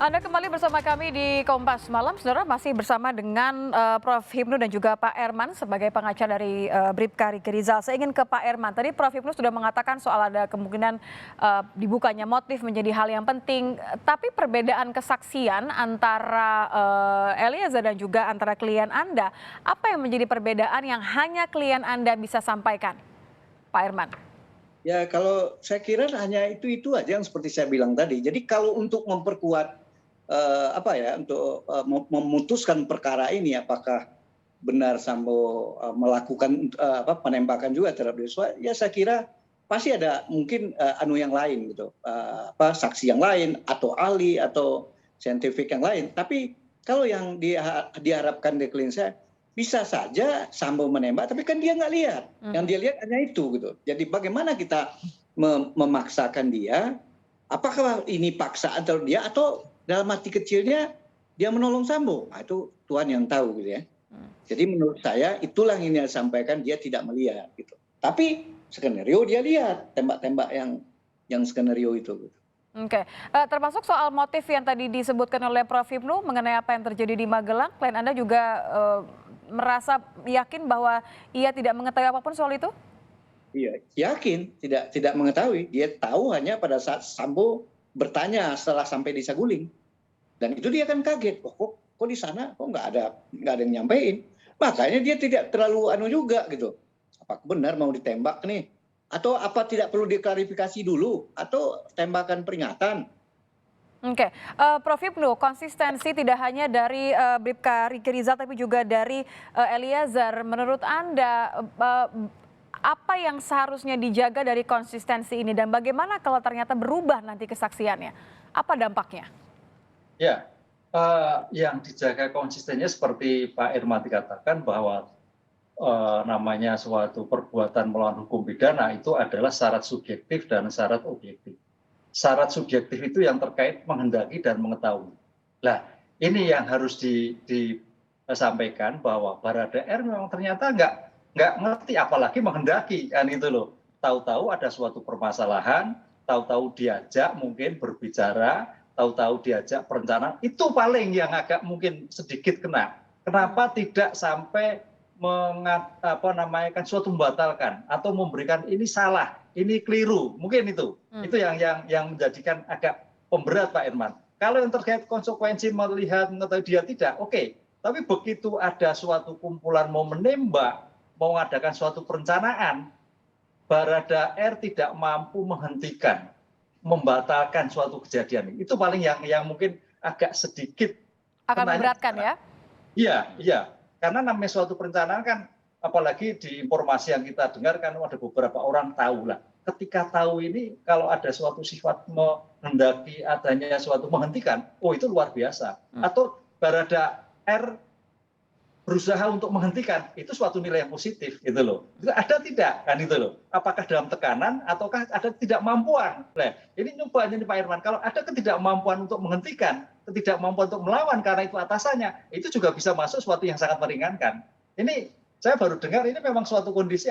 Anda kembali bersama kami di Kompas Malam, saudara, masih bersama dengan Prof. Hipnu dan juga Pak Erman sebagai pengacara dari Bribka Riki Rizal. Saya ingin ke Pak Erman. Tadi Prof. Hipnu sudah mengatakan soal ada kemungkinan dibukanya motif menjadi hal yang penting. Tapi perbedaan kesaksian antara Eliezer dan juga antara klien Anda, apa yang menjadi perbedaan yang hanya klien Anda bisa sampaikan, Pak Erman? Ya, kalau saya kira hanya itu aja yang seperti saya bilang tadi. Jadi kalau untuk memperkuat untuk memutuskan perkara ini, apakah benar Sambo melakukan penembakan juga terhadap Joshua, ya saya kira pasti ada mungkin yang lain gitu, saksi yang lain atau ahli atau saintifik yang lain. Tapi kalau yang diharapkan dari klien saya, bisa saja Sambo menembak, tapi kan dia nggak lihat. Yang dia lihat hanya itu gitu. Jadi bagaimana kita memaksakan dia? Apakah ini paksaan atau dia, atau dalam hati kecilnya dia menolong Sambo? Nah, itu Tuhan yang tahu gitu ya. Jadi menurut saya itulah yang ingin saya sampaikan, dia tidak melihat gitu. Tapi skenario dia lihat, tembak-tembak yang skenario itu. Gitu. Oke, termasuk soal motif yang tadi disebutkan oleh Prof. Hipnu mengenai apa yang terjadi di Magelang, klien Anda juga merasa yakin bahwa ia tidak mengetahui apapun soal itu? Iya, yakin tidak mengetahui. Dia tahu hanya pada saat Sambo bertanya setelah sampai di Saguling, dan itu dia kan kaget. Kok di sana kok nggak ada yang nyampein. Makanya dia tidak terlalu juga gitu. Apa benar mau ditembak nih? Atau apa tidak perlu diklarifikasi dulu? Atau tembakan peringatan? Oke, Prof. Hipnu, konsistensi tidak hanya dari Bribka Riki Rizal tapi juga dari Eliezer. Menurut Anda, apa yang seharusnya dijaga dari konsistensi ini dan bagaimana kalau ternyata berubah nanti kesaksiannya? Apa dampaknya? Ya, yang dijaga konsistennya seperti Pak Irmati katakan bahwa namanya suatu perbuatan melawan hukum pidana itu adalah syarat subjektif dan syarat objektif. Syarat subjektif itu yang terkait menghendaki dan mengetahui. Nah, ini yang harus disampaikan bahwa Baradae memang ternyata nggak ngerti, apalagi menghendaki, kan itu loh. Tahu-tahu ada suatu permasalahan, tahu-tahu diajak mungkin berbicara, tahu-tahu diajak perencanaan, itu paling yang agak mungkin sedikit kena. Kenapa tidak sampai suatu membatalkan atau memberikan ini salah, ini keliru, mungkin itu yang menjadikan agak pemberat Pak Irman. Kalau yang terkait konsekuensi melihat mengetahui dia tidak, oke. Tapi begitu ada suatu kumpulan mau menembak, mau mengadakan suatu perencanaan, Baradae tidak mampu menghentikan, membatalkan suatu kejadian. Itu paling yang mungkin agak sedikit akan memberatkan ya? Iya. Karena namanya suatu perencanaan kan, apalagi di informasi yang kita dengar kan ada beberapa orang tahu lah. Ketika tahu ini, kalau ada suatu sifat menghendaki adanya suatu menghentikan, itu luar biasa. Atau Baradae berusaha untuk menghentikan, itu suatu nilai yang positif gitu loh. Itu ada tidak kan itu loh. Apakah dalam tekanan ataukah ada ketidakmampuan? Nah, ini nyoba ini Pak Irman, kalau ada ketidakmampuan untuk menghentikan, ketidakmampuan untuk melawan karena itu atasannya, itu juga bisa masuk suatu yang sangat meringankan. Ini saya baru dengar, ini memang suatu kondisi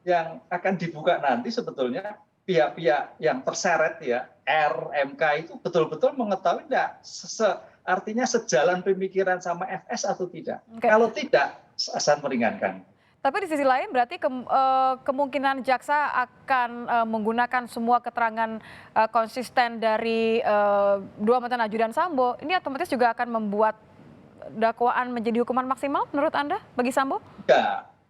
yang akan dibuka nanti sebetulnya pihak-pihak yang terseret ya, RMK itu betul-betul mengetahui enggak artinya sejalan pemikiran sama FS atau tidak. Kalau tidak, sangat meringankan. Tapi di sisi lain berarti kemungkinan jaksa akan menggunakan semua keterangan konsisten dari dua mantan ajudan Sambo, ini otomatis juga akan membuat dakwaan menjadi hukuman maksimal menurut Anda bagi Sambo?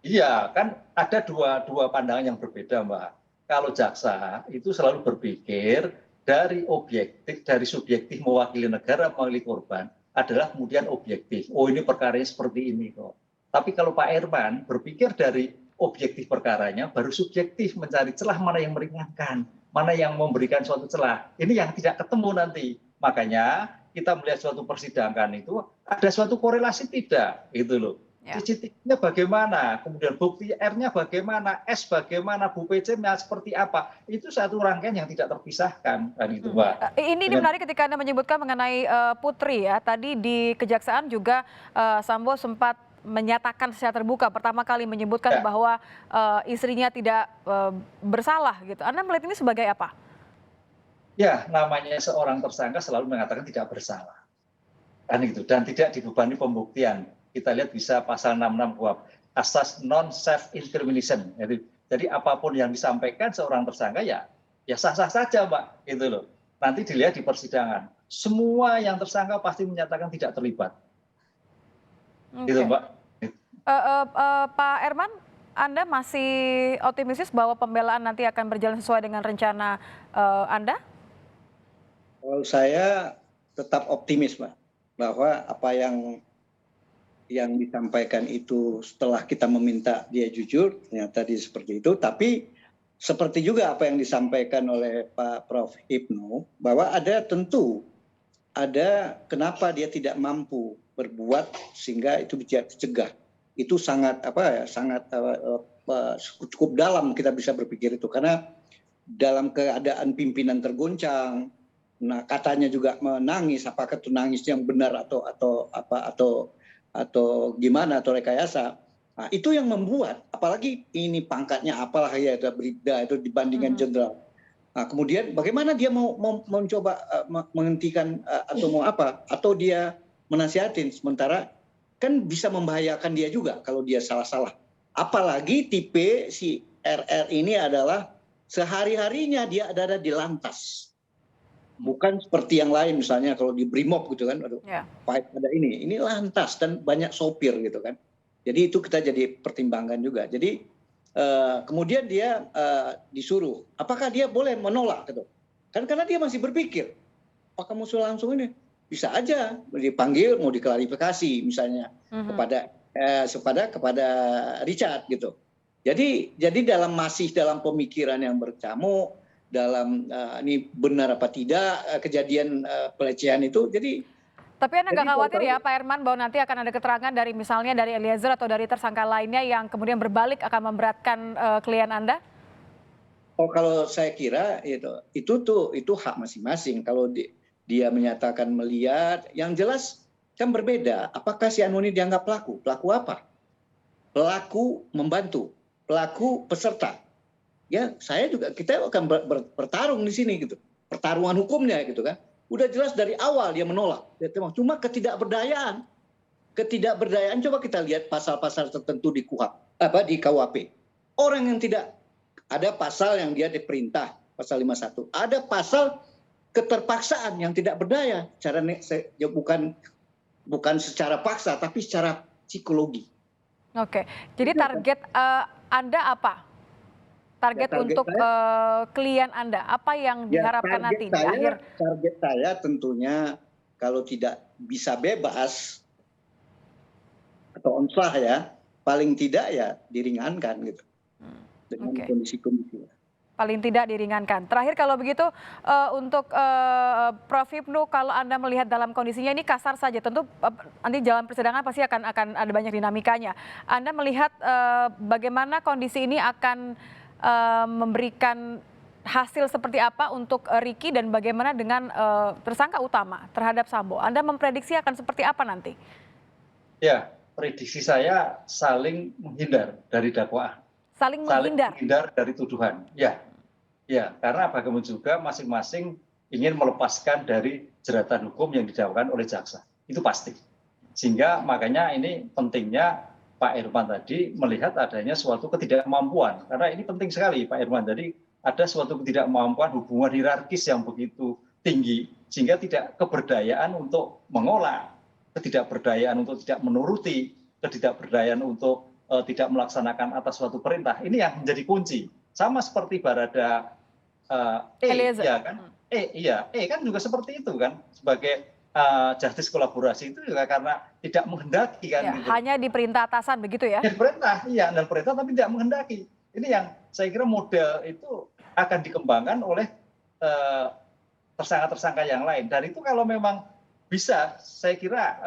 Iya, kan ada dua pandangan yang berbeda, Mbak. Kalau jaksa itu selalu berpikir dari objektif, dari subjektif mewakili negara, mewakili korban, adalah kemudian objektif. Oh, ini perkaranya seperti ini kok. Tapi kalau Pak Irman berpikir dari objektif perkaranya, baru subjektif mencari celah mana yang meringankan, mana yang memberikan suatu celah. Ini yang tidak ketemu nanti. Makanya kita melihat suatu persidangan itu ada suatu korelasi tidak, gitu loh. CCTV-nya bagaimana, kemudian bukti R-nya bagaimana, S bagaimana, Bu PC-nya seperti apa, itu satu rangkaian yang tidak terpisahkan, kan itu Mbak. Ini menarik ketika Anda menyebutkan mengenai Putri ya, tadi di Kejaksaan juga Sambo sempat menyatakan secara terbuka pertama kali menyebutkan bahwa istrinya tidak bersalah gitu. Anda melihat ini sebagai apa? Ya, namanya seorang tersangka selalu mengatakan tidak bersalah. kan gitu, dan tidak dibebani pembuktian. Kita lihat bisa pasal 66 KUHP, asas non self incrimination. Jadi apapun yang disampaikan seorang tersangka ya sah-sah saja, Mbak, gitu loh. Nanti dilihat di persidangan. Semua yang tersangka pasti menyatakan tidak terlibat. Gitu, Oke. Mbak. Pak Herman, Anda masih optimistis bahwa pembelaan nanti akan berjalan sesuai dengan rencana Anda? Kalau saya tetap optimis, Mbak, bahwa apa yang disampaikan itu setelah kita meminta dia jujur, ternyata dia seperti itu. Tapi seperti juga apa yang disampaikan oleh Pak Prof. Hipnu, bahwa tentu ada kenapa dia tidak mampu berbuat sehingga itu bisa dicegah. Itu sangat cukup dalam kita bisa berpikir itu, karena dalam keadaan pimpinan tergoncang, nah katanya juga menangis, apakah itu nangis yang benar atau gimana, atau rekayasa. Nah, itu yang membuat, apalagi ini pangkatnya apalah ya, ada bribda itu dibandingkan jenderal. Nah, kemudian bagaimana dia mau mencoba menghentikan atau mau apa, atau dia menasihatin, sementara kan bisa membahayakan dia juga kalau dia salah-salah. Apalagi tipe si RR ini adalah sehari-harinya dia ada di lantas. Bukan seperti yang lain, misalnya kalau di Brimob gitu kan, aduh, ada ini lantas dan banyak sopir gitu kan. Jadi itu kita jadi pertimbangan juga. Jadi kemudian dia disuruh, apakah dia boleh menolak gitu? Kan karena dia masih berpikir, apakah musuh langsung ini bisa aja dipanggil, mau diklarifikasi misalnya kepada Richard gitu. Jadi masih dalam pemikiran yang bercamuk, dalam ini benar apa tidak kejadian pelecehan itu. Tapi Anda nggak khawatir ya Pak Herman bahwa nanti akan ada keterangan dari misalnya dari Eliezer atau dari tersangka lainnya yang kemudian berbalik akan memberatkan klien Anda? Oh, kalau saya kira itu hak masing-masing. Kalau dia menyatakan melihat, yang jelas kan berbeda. Apakah si Anu ini dianggap pelaku? Pelaku apa? Pelaku membantu, pelaku peserta. Ya, kita akan bertarung di sini gitu. Pertarungan hukumnya gitu kan. Udah jelas dari awal dia menolak. Cuma ketidakberdayaan coba kita lihat pasal-pasal tertentu di di KUHP. Orang yang tidak ada pasal yang dia diperintah, pasal 51. Ada pasal keterpaksaan yang tidak berdaya. Bukan secara paksa tapi secara psikologi. Oke. Jadi target Anda apa? Target untuk klien Anda, apa yang diharapkan nanti di akhir? Target saya tentunya kalau tidak bisa bebas atau onslah ya, paling tidak ya diringankan gitu dengan kondisi-kondisi. Paling tidak diringankan. Terakhir kalau begitu untuk Prof. Hipnu, kalau Anda melihat dalam kondisinya ini kasar saja, tentu nanti jalan persidangan pasti akan ada banyak dinamikanya. Anda melihat bagaimana kondisi ini akan memberikan hasil seperti apa untuk Ricky dan bagaimana dengan tersangka utama terhadap Sambo? Anda memprediksi akan seperti apa nanti? Ya, prediksi saya saling menghindar dari dakwaan. Saling menghindar dari tuduhan. Ya, karena bagaimana juga masing-masing ingin melepaskan dari jeratan hukum yang didakwakan oleh jaksa. Itu pasti. Sehingga makanya ini pentingnya Pak Herman tadi melihat adanya suatu ketidakmampuan. Karena ini penting sekali Pak Herman. Jadi ada suatu ketidakmampuan hubungan hierarkis yang begitu tinggi. Sehingga tidak keberdayaan untuk mengolah, ketidakberdayaan untuk tidak menuruti, ketidakberdayaan untuk tidak melaksanakan atas suatu perintah. Ini yang menjadi kunci. Sama seperti Barada ya kan? Kan juga seperti itu kan. Sebagai justice kolaborasi itu juga karena tidak menghendaki kan. Ya, gitu. Hanya diperintah atasan begitu ya? Diperintah, iya, dan perintah tapi tidak menghendaki. Ini yang saya kira model itu akan dikembangkan oleh tersangka-tersangka yang lain. Dan itu kalau memang bisa, saya kira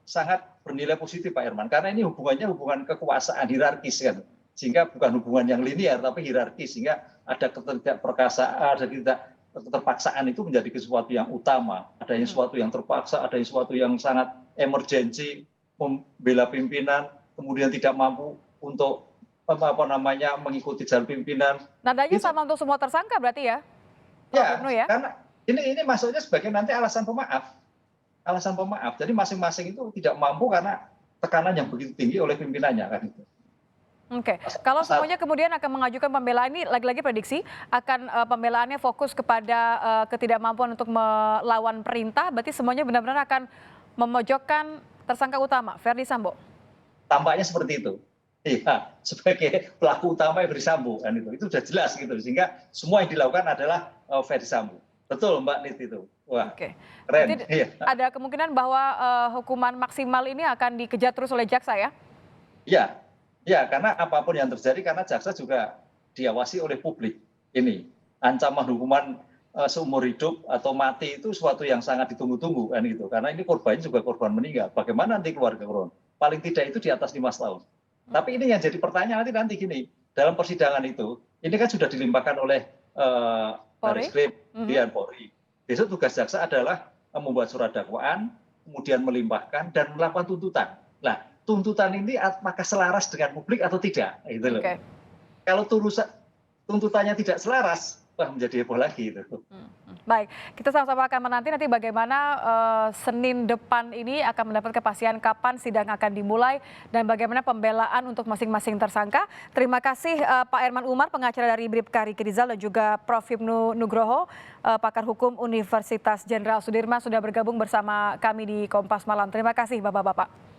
sangat bernilai positif Pak Herman. Karena ini hubungan kekuasaan hierarkis kan. Sehingga bukan hubungan yang linear tapi hierarkis. Sehingga ada ketidakperkasaan, ada keterpaksaan itu menjadi sesuatu yang utama. Adanya sesuatu yang terpaksa, adanya sesuatu yang sangat emergensi, membela pimpinan, kemudian tidak mampu untuk mengikuti jalan pimpinan. Nadanya sama untuk semua tersangka berarti ya? Ya, karena ini masuknya sebagai nanti alasan pemaaf. alasan pemaaf. Jadi masing-masing itu tidak mampu karena tekanan yang begitu tinggi oleh pimpinannya kan itu. Oke, kalau semuanya kemudian akan mengajukan pembelaan ini, lagi-lagi prediksi akan pembelaannya fokus kepada ketidakmampuan untuk melawan perintah, berarti semuanya benar-benar akan memojokkan tersangka utama, Verdi Sambo. Tampaknya seperti itu. Iya, sebagai pelaku utama Verdi Sambo kan itu sudah jelas gitu. Sehingga semua yang dilakukan adalah Verdi Sambo. Betul Mbak Nit itu. Wah, Oke. keren. Jadi Iya. ada kemungkinan bahwa hukuman maksimal ini akan dikejar terus oleh jaksa ya? Iya, ya karena apapun yang terjadi karena jaksa juga diawasi oleh publik. Ini ancaman hukuman seumur hidup atau mati itu suatu yang sangat ditunggu-tunggu kan gitu. Karena ini korbannya juga korban meninggal. Bagaimana nanti keluarga korban? Paling tidak itu di atas 5 tahun. Tapi ini yang jadi pertanyaan nanti gini, dalam persidangan itu, ini kan sudah dilimpahkan oleh Baris Krim, kemudian Polri. Besok tugas jaksa adalah membuat surat dakwaan, kemudian melimpahkan dan melakukan tuntutan. Nah, tuntutan ini apakah selaras dengan publik atau tidak? Gitu loh. Oke. Kalau tuntutannya tidak selaras, wah menjadi heboh lagi itu. Baik, kita sama-sama akan menanti nanti bagaimana Senin depan ini akan mendapat kepastian kapan sidang akan dimulai dan bagaimana pembelaan untuk masing-masing tersangka. Terima kasih Pak Herman Umar, pengacara dari Bribka Riki Rizal dan juga Prof. Hipnu Nugroho, pakar hukum Universitas Jenderal Sudirman sudah bergabung bersama kami di Kompas Malam. Terima kasih Bapak-Bapak.